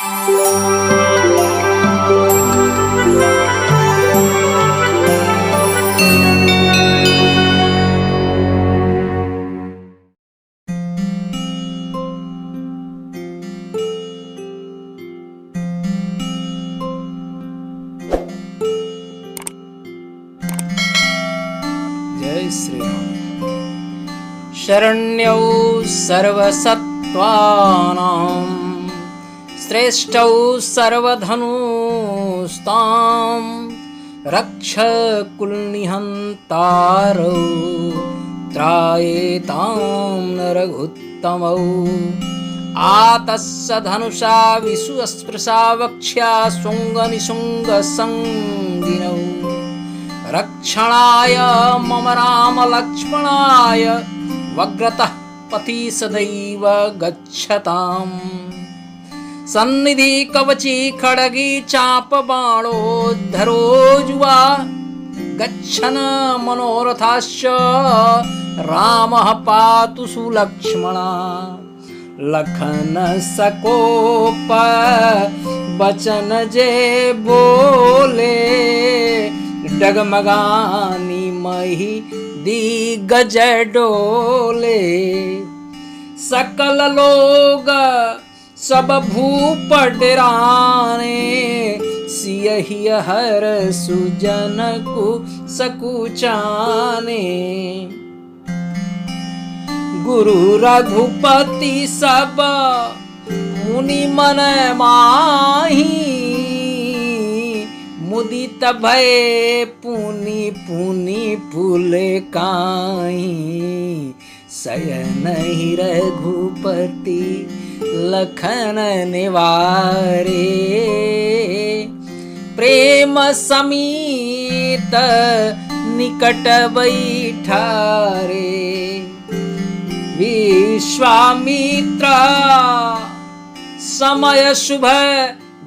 जय श्री राम। शरण्यौ सर्वसत्त्वानां श्रेष्ठौ सर्वधनुस्तां रक्ष कुलनिहन्तारौ त्रायेतां नरघुत्तमौ आतस्य धनुषा विशुस्पृशा वक्ष्या शृङ्गनिशृङ्गसङ्गिनौ रक्षणाय मम राम लक्ष्मणाय वग्रतः पथि सदैव गच्छताम् सन्निधि कवची खड्गी चाप बाणोद्धरो जुवा गच्छन् मनोरथाश्च रामः पातु सुलक्ष्मणा लखन सकोप बचन जे बोले डगमगानी मही दिग्गज डोले सकल लोग सब भूप डराने सियहि हर सुजन को सकुचाने गुरु रघुपति सब मुनि मन माही मुदित भय पुनि पुनि फूले काई शयन ही रघुपति लखन निवारे प्रेम समीत निकट बैठारे विश्वामित्र समय शुभ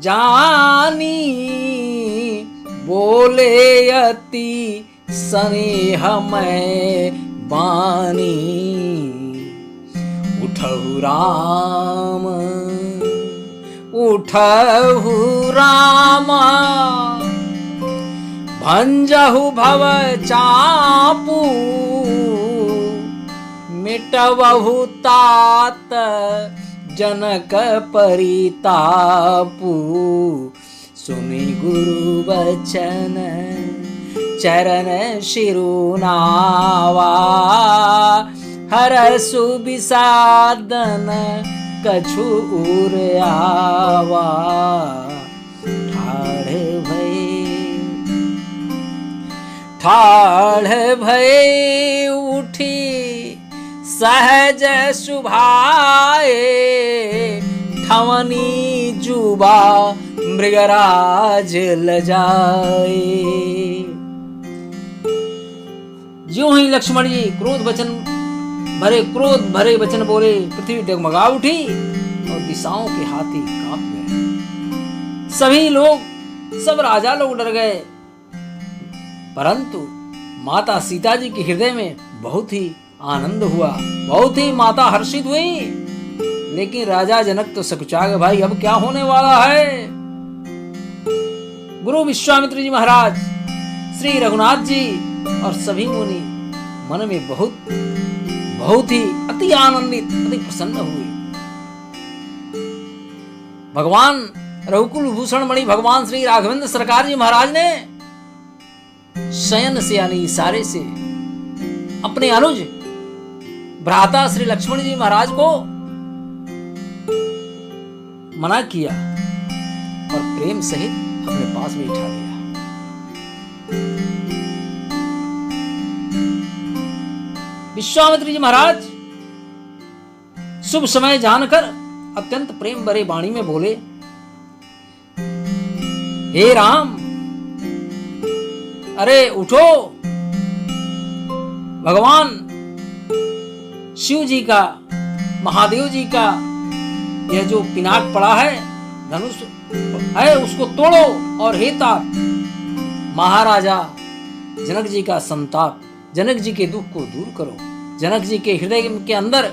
जानी बोले अति स्नेह मैं बानी उठहु राम भंजहु भव चापू मिटवहु तात जनक परितापू सुनि गुरु वचन चरण शिरुनावा हरसु विषादन कछु उर आवा ठाढ़ भय उठी सहज सुभाए ठवनी जुबा मृगराज लजाए। ज्यों ही लक्ष्मण जी क्रोध भरे वचन बोले पृथ्वी डगमगा उठी और दिशाओं के हाथी कांप गए। सभी लोग सब राजा लोग डर गए, परंतु माता सीता जी के हृदय में बहुत ही आनंद हुआ, बहुत ही माता हर्षित हुई। लेकिन राजा जनक तो सकुचा गए, भाई अब क्या होने वाला है। गुरु विश्वामित्र जी महाराज, श्री रघुनाथ जी और सभी मुनि मन में बहुत ही अति आनंदित, अति प्रसन्न हुए। भगवान रघुकुल भूषण मणि भगवान श्री राघवेंद्र सरकार जी महाराज ने शयन से यानी इशारे से अपने अनुज भ्राता श्री लक्ष्मण जी महाराज को मना किया और प्रेम सहित अपने पास बैठा लिया। विश्वामित्र जी महाराज शुभ समय जानकर अत्यंत प्रेम भरे वाणी में बोले, हे राम, अरे उठो, भगवान शिव जी का, महादेव जी का यह जो पिनाक पड़ा है, धनुष है, उसको तोड़ो और हे तात महाराजा जनक जी का संताप, जनक जी के दुख को दूर करो, जनक जी के हृदय के अंदर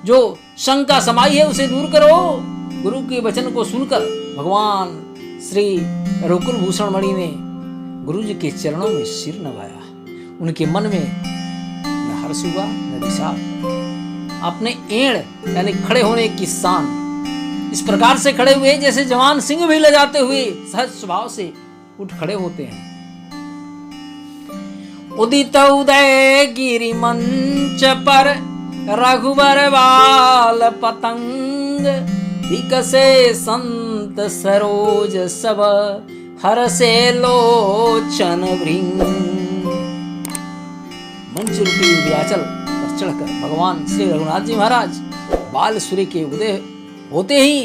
जो शंका समाई है उसे दूर करो। गुरु के वचन को सुनकर भगवान श्री रघुकुल भूषण मणि ने गुरु जी के चरणों में सिर नवाया। उनके मन में न हर्ष हुआ न विषाद। अपने एड़ यानी खड़े होने की शान इस प्रकार से खड़े हुए जैसे जवान सिंह भी ले जाते हुए सहज स्वभाव से उठ खड़े होते हैं। उदित उदय गिरि मंच पर रघुवर बाल पतंग, विकसे संत सरोज सब हरसे लोचन भृंग। मंच रूपी विंध्याचल पर चढ़कर भगवान श्री रघुनाथ जी महाराज बाल सूर्य के उदय होते ही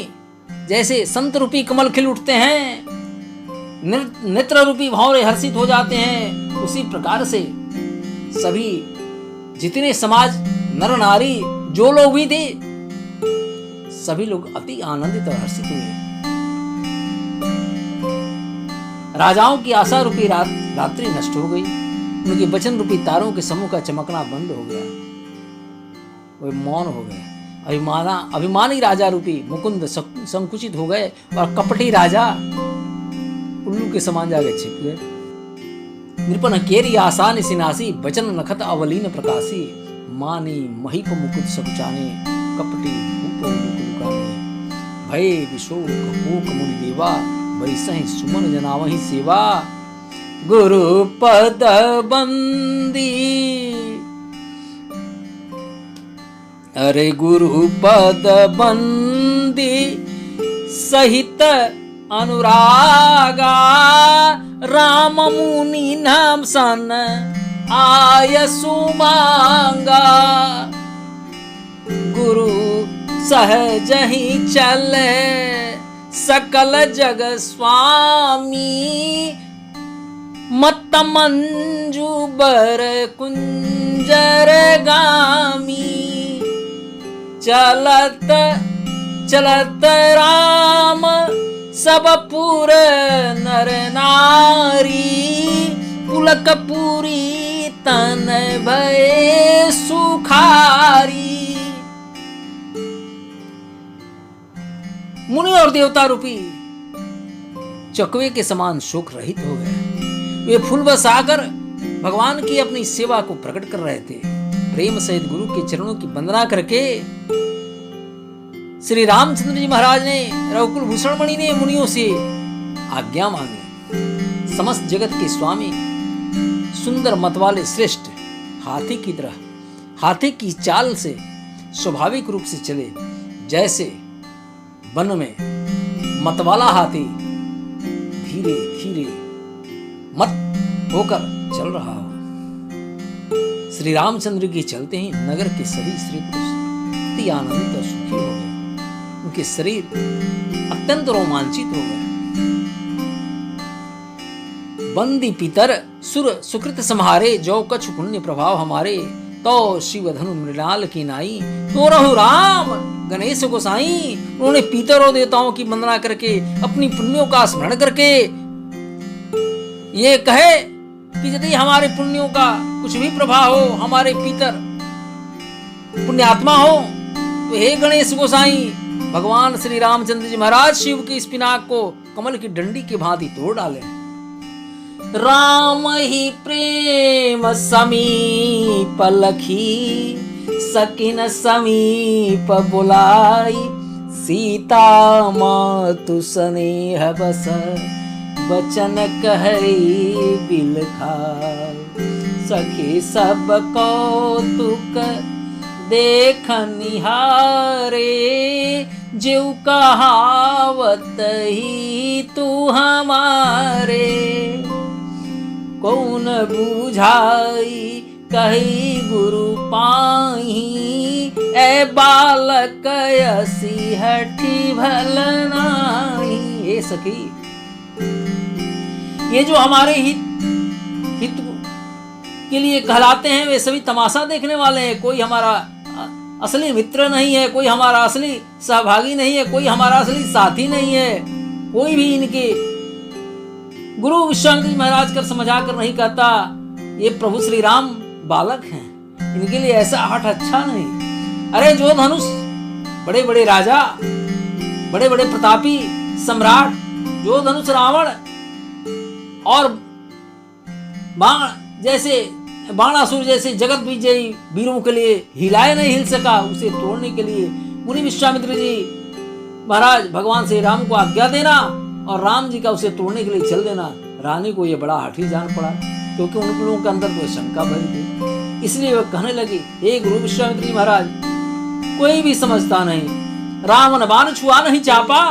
जैसे संत रूपी कमल खिल उठते हैं, नेत्र रूपी भौरे हर्षित हो जाते हैं, उसी प्रकार से सभी जितने समाज नर नारी जो लोग भी थे सभी लोग अति आनंदित और हर्षित हुए। राजाओं की आशा रूपी रात्रि नष्ट हो गई। उनके वचन रूपी तारों के समूह का चमकना बंद हो गया। वे मौन हो गए। अभिमानी राजा रूपी मुकुंद संकुचित हो गए और कपटी राजा उल्लू के समान जाके छिप गए। नृपन केरी आसान सिनासी, वचन नखत अवलीन प्रकाशी। मानी महिप मुकुट सकुचाने, कपटी भूप लुकाने। भय विशोक मूक मुनि देवा, बरी सही सुमन जनावहि सेवा। गुरु पद बंदी, अरे गुरु पद बंदी सहित अनुरागा। राम मुनि नाम सन आय सुमांगा। गुरु सहज ही चले सकल जग स्वामी। मत मंजू बर कुंजर गामी। चलत चलत राम सब पुर नर नारी। पुलक पूरी तन भय सुखारी। मुनि और देवता रूपी चकवे के समान शोक रहित हो गए। वे फूल बस आकर भगवान की अपनी सेवा को प्रकट कर रहे थे। प्रेम सहित गुरु के चरणों की वंदना करके श्री रामचंद्र जी महाराज ने रघुकुल भूषण मणि ने मुनियों से आज्ञा मांगी। समस्त जगत के स्वामी सुंदर मत वाले श्रेष्ठ हाथी की तरह हाथी की चाल से स्वाभाविक रूप से चले, जैसे वन में मतवाला हाथी धीरे धीरे मत होकर चल रहा हो। श्री रामचंद्र के चलते ही नगर के सभी स्त्री पुरुष अति आनंदित और सुखी हो गए। उनके शरीर अत्यंत रोमांचित हो गए। बंदी पितर सुर सुकृत सम्हारे, जो कछु पुण्य प्रभाव हमारे। तो शिव धनु मृणाल की नाई, तो रहु राम गणेश गोसाई। उन्होंने पीतर और देवताओं की वंदना करके अपनी पुण्यों का स्मरण करके ये कहे कि यदि हमारे पुण्यों का कुछ भी प्रभाव हो, हमारे पीतर पुण्यात्मा हो, तो हे गणेश गोसाई भगवान श्री रामचंद्र जी महाराज शिव की इस पिनाक को कमल की डंडी की भांति तोड़ डाले। राम ही प्रेम समीप लखी, सकिन समीप बुलाई। सीता मातु स्नेह बस, बचन कहई बिलखा। सखी सब कौतुक देख निहारे, जीव कहावत ही तू हमारे। कौन बुझाई कही गुरु पाही, ए बालक यसी हठी भल नाही। ये सखी, ये जो हमारे हित के लिए कहलाते हैं वे सभी तमाशा देखने वाले हैं। कोई हमारा असली मित्र नहीं है, कोई हमारा असली सहभागी नहीं है, कोई हमारा असली साथी नहीं है। कोई भी इनके गुरु विश्वामित्र जी महाराज कर समझा कर नहीं कहता ये प्रभु श्री राम बालक हैं, इनके लिए ऐसा हठ अच्छा नहीं। अरे जो धनुष बड़े बड़े राजा बड़े बड़े प्रतापी सम्राट जो धनुष रावण और बाणासुर जैसे जगत विजयी वीरों के लिए हिलाए नहीं हिल सका, उसे तोड़ने के लिए मुनि विश्वामित्र जी महाराज भगवान श्री राम को आज्ञा देना और राम जी का उसे तोड़ने के लिए चल देना। रानी को यह बड़ा हठी जान पड़ा, क्योंकि उन लोगों के अंदर तो शंका भरी थी। इसलिए वह कहने लगी, हे गुरु विश्वामित्र जी महाराज, कोई भी समझता नहीं, रावण बाण छुआ नहीं चापा,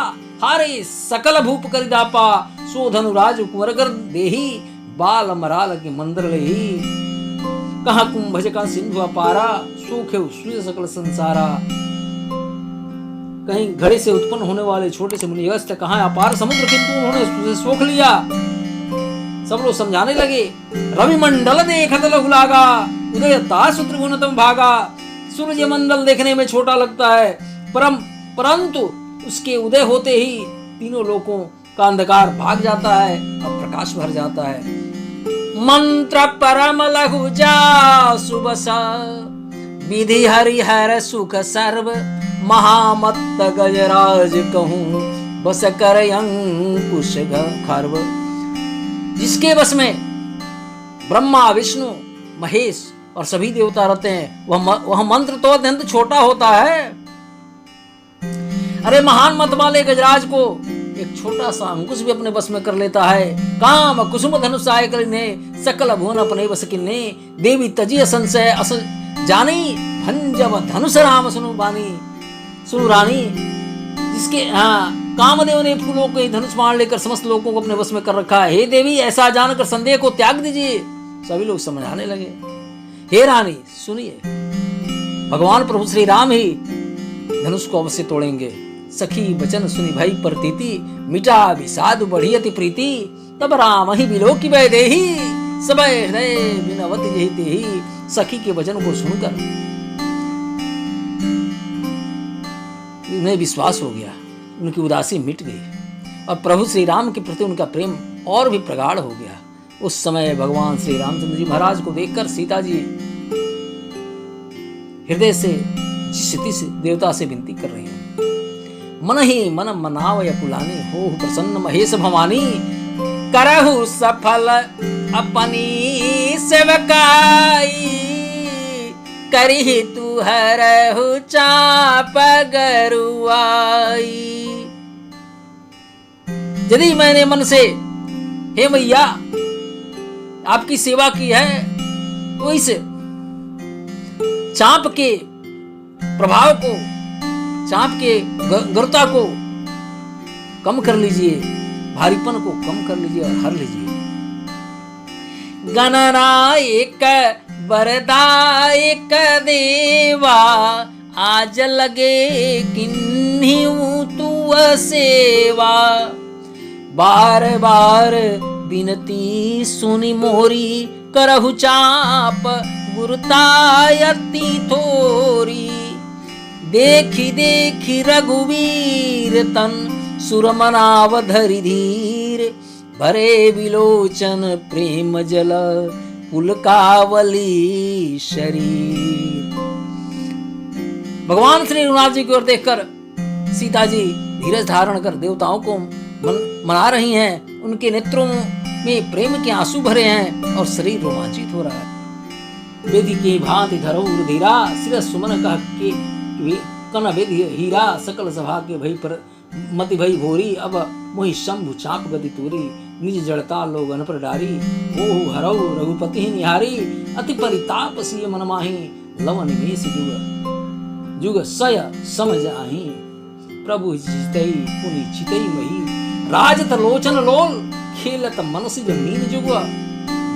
हारे सकल भूप कर दापा, सो धनुराज कुंवर कर देही, बाल मराल के मंदिर लेही, कहा कुंभज का सिंधु अपारा, सूखे सूर्य सकल संसारा। कहीं घड़े से उत्पन्न होने वाले छोटे से मुनि अगस्त्य कहाँ अपार समुद्र, किंतु उन्होंने उसे सोख लिया। सब लोग समझाने लगे, रवि मंडल देखत लघु लागा, उदय तासु त्रिगुणतम भागा। सूर्य मंडल देखने में छोटा लगता है, परंतु उसके उदय होते ही तीनों लोकों का अंधकार भाग जाता है और प्रकाश भर जाता है। मंत्र परम लघु जा सुबसा, विधि हरिहर सुख सर्व, महामत्त गजराज कहूं, बस कर अंकुश खर्व। जिसके बस में ब्रह्मा विष्णु महेश और सभी देवता रहते हैं, वह मंत्र तो अत्यंत छोटा होता है। अरे महान मत वाले गजराज को एक छोटा सा अंकुश भी अपने बस में कर लेता है। काम कुसुम धनुष आय करिने, सकल भुवन अपने बस किन्ने, देवी तजिय संशय अस जानी, भंजब धनुष राम सुनु बानी। सुनु रानी, जिसके कामदेव ने फूलों के धनुष बाण लेकर समस्त लोगों को अपने बस में कर रखा है। हे देवी, ऐसा जानकर संदेह को त्याग दीजिए। सभी लोग समझाने लगे, हे रानी सुनिए, भगवान प्रभु श्री राम ही धनुष को अवश्य तोड़ेंगे। सखी वचन सुनि भई प्रतीति, मिटा विषाद बढ़ी अति प्रीति, तब राम ही बिलो की वह देही, सबय हृदय बिनवत यही तेही। सखी के वचन को सुनकर उन्हें विश्वास हो गया, उनकी उदासी मिट गई और प्रभु श्री राम के प्रति उनका प्रेम और भी प्रगाढ़ हो गया। उस समय भगवान श्री रामचंद्र जी महाराज को देखकर सीता जी हृदय से क्षिति से देवता से विनती कर रही हैं, मन ही मन मनावय कुलानी, हो प्रसन्न महेश भवानी, करहु सफल अपनी सेवकाई, करहि तू हरहु चाप गरुआई। यदि मैंने मन से हे मैया आपकी सेवा की है, तो इस चाप के प्रभाव को, चाप के गरुता को कम कर लीजिए, भारीपन को कम कर लीजिए और हर लीजिए। गणनायक वरदायक देवा, आज लगे किन्हीं तू सेवा, बार बार बिनती सुनि मोरी, करहु चाप गुरुतायति थोरी। देखी देखी रघुवीर तन, सुरमनाव धरि धीर, भरे विलोचन प्रेम जल, पुलकावली शरीर। भगवान श्री रघुनाथ जी की ओर देखकर सीता जी धीरज धारण कर देवताओं को मना रही हैं। उनके नेत्रों में प्रेम के आंसू भरे हैं और शरीर रोमांचित हो रहा है। वेदी की भांति धरो धीरा, सिर सुमन कह के कन वेदी हीरा, सकल सभा के भई पर मति भई भोरी, अब मोहि शंभु चाप गति तूरी, निज जड़ता लोगन पर डारी, ओहु हरौ रघुपति निहारी, अति परिताप सिय मन माही, लवन निमेष जुग जुग सय समझ आही, प्रभु जितई पुनि चितई मही, राजत लोचन लोल, खेलत मनस जमीन जुग,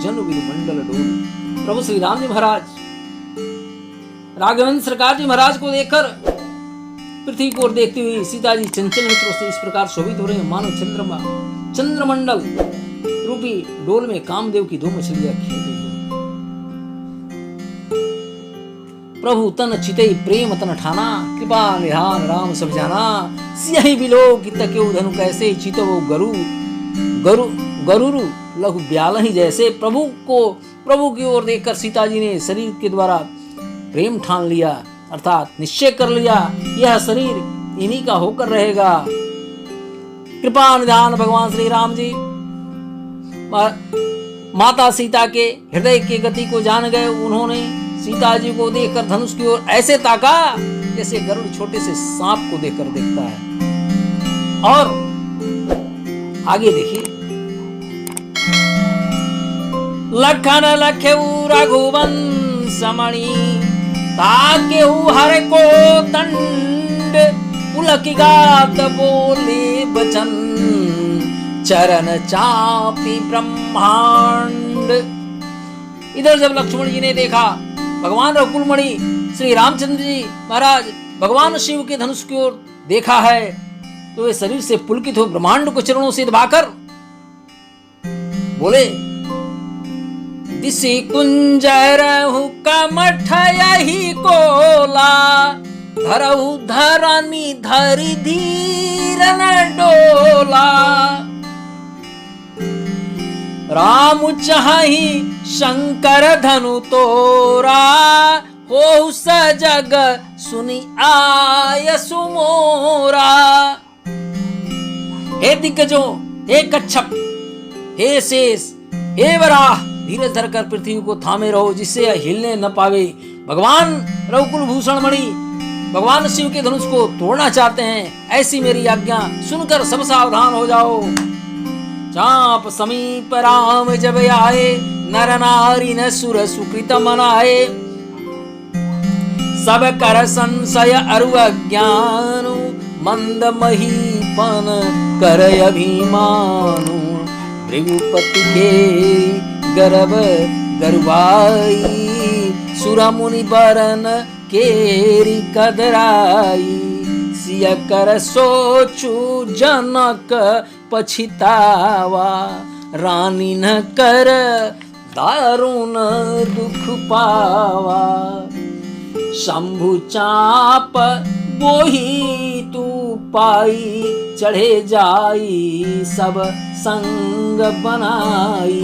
जन बिल मंडल डोल। प्रभु श्री राम जी महाराज राघवेंद्र सरकार जी महाराज को देखकर पृथ्वी को ओर देखती हुई सीता जी चंचल नेत्रों से इस प्रकार शोभित हो रहे हैं, मानो चंद्रमा चंद्रमंडल रूपी डोल में कामदेव की दो मछलियां खेल रही हो। प्रभु तन चितई प्रेम तन ठाना, कृपा निधान राम सब जाना, सियहि बिलो की तक्यो धनु कैसे, चितवो गरु गरु गरुरु लघु ब्यालहि जैसे। प्रभु की ओर देखकर सीता जी ने शरीर के द्वारा प्रेम ठान लिया, अर्थात निश्चय कर लिया, यह शरीर इन्हीं का होकर रहेगा। कृपा निधान भगवान श्री राम जी माता सीता के हृदय की गति को जान गए। उन्होंने सीता जी को देखकर धनुष की ओर ऐसे ताका जैसे गरुड़ छोटे से सांप को देखकर देखता है। और आगे देखिए, लखन लखेऊ रघुवंश मणि ताकेऊ हर को दंड पुलक गात बोले बचन चरण चापी ब्रह्मांड। इधर जब लक्ष्मण जी ने देखा भगवान रघुकुलमणि श्री रामचंद्र जी महाराज भगवान शिव के धनुष की ओर देखा है, तो वे शरीर से पुलकित हो ब्रह्मांड को चरणों से दबाकर बोले, दिसी कुंजरहु कमठ यही कोला धरहु धरनी धरि धीर न डोला। राम चाहि शंकर धनु तोरा हो सजग सुनी आय सुमोरा। हे दिग्गजों, हे कच्छप, हे शेष, हे वराह, धीरज धरकर पृथ्वी को थामे रहो जिससे हिलने न पावे। भगवान रघुकुल भूषण मणि भगवान शिव के धनुष को तोड़ना चाहते हैं, ऐसी मेरी आज्ञा सुनकर सब सावधान हो जाओ। चाप समीप राम जब आए नर नारी न सुर सुकृत मनाए। सब कर संशय अरु अज्ञानु मंद महीपन कर अभिमानु। भृगुपति के गर्भ गर्वाई सुर मुनि बरन केरी कदराई। सिय कर सोचु जनक पछितावा रानी न कर दारुण दुख पावा। शंभु चाप बोही तू पाई चढ़े जाई सब संग बनाई।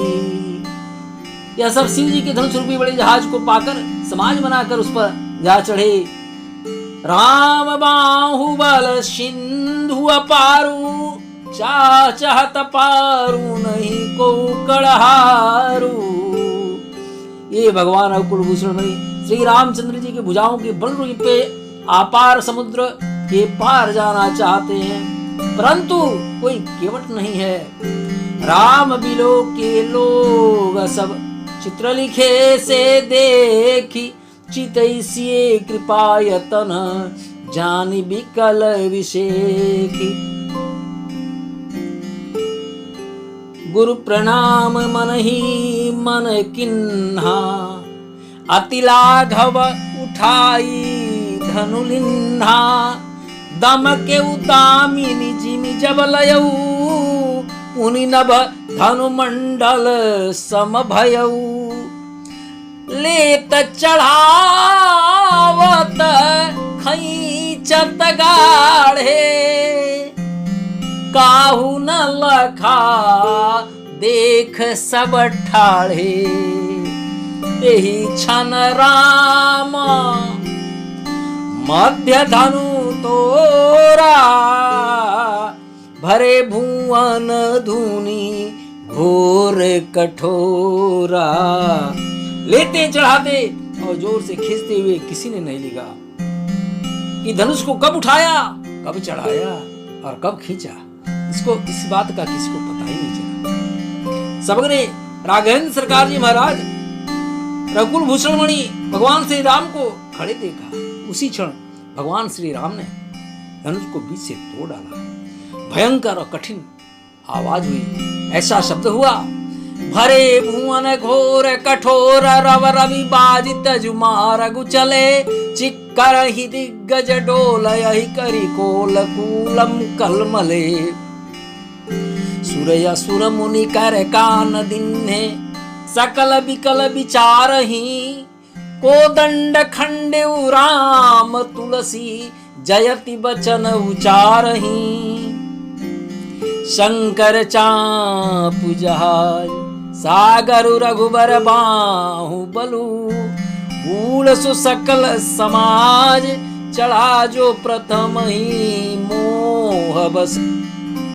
यह सब शिव जी के धनुष रूपी बड़े जहाज को पाकर समाज बनाकर उस पर जा चढ़े। राम बाहुबल सिंधु अपारू चाहत पारू नहीं को कड़हारू। ये भगवान रघुकुल भूषण श्री रामचंद्र जी के भुजाओं के बल पे अपार समुद्र के पार जाना चाहते हैं, परंतु कोई केवट नहीं है। राम बिलो के लोग सब चित्र लिखे से देखी चितैसिए कृपायतन जानि विकल विषेखी। गुरु प्रणाम मन ही मन किन्हा अति लाघव उठाई धनुलिन्हा। दम के उदामिनी जिमि जब लयऊ पुनि नभ धनु मंडल सम भयऊ। लेत चढ़ावत खैचत गाढ़े काहू न लखा देख सब ठाढ़े। तेहि क्षण राम मध्य धनु तोरा भरे भुवन धुनी घोर कठोरा। लेते चढ़ाते और जोर से खींचते हुए किसी ने नहीं लिखा कि धनुष को कब उठाया, कब चढ़ाया और कब खींचा। इस बात का किसी को पता ही नहीं चला। सबने राघवेंद्र सरकार जी महाराज रघुकुल भूषण मणि भगवान श्री राम को खड़े देखा। उसी क्षण भगवान श्री राम ने धनुष को बीच से तोड़ डाला। भयंकर और कठिन आवाज हुई, ऐसा शब्द हुआ, भरे भुवन घोर कठोर रव रवि बाजित जुमार गुचले। चिक्कर ही दिग्गज डोल यही करी कोल कूलम कलमले। सुरय सुर मुनि कर कान दिन्हे सकल विकल विचार ही। कोदंड खंडे राम तुलसी जयति बचन उचारही। शंकर चापु जहाज सागर रघुबर बाहु बलु। बूढ़ सु सकल समाज चढ़ा जो प्रथम ही मोह बस।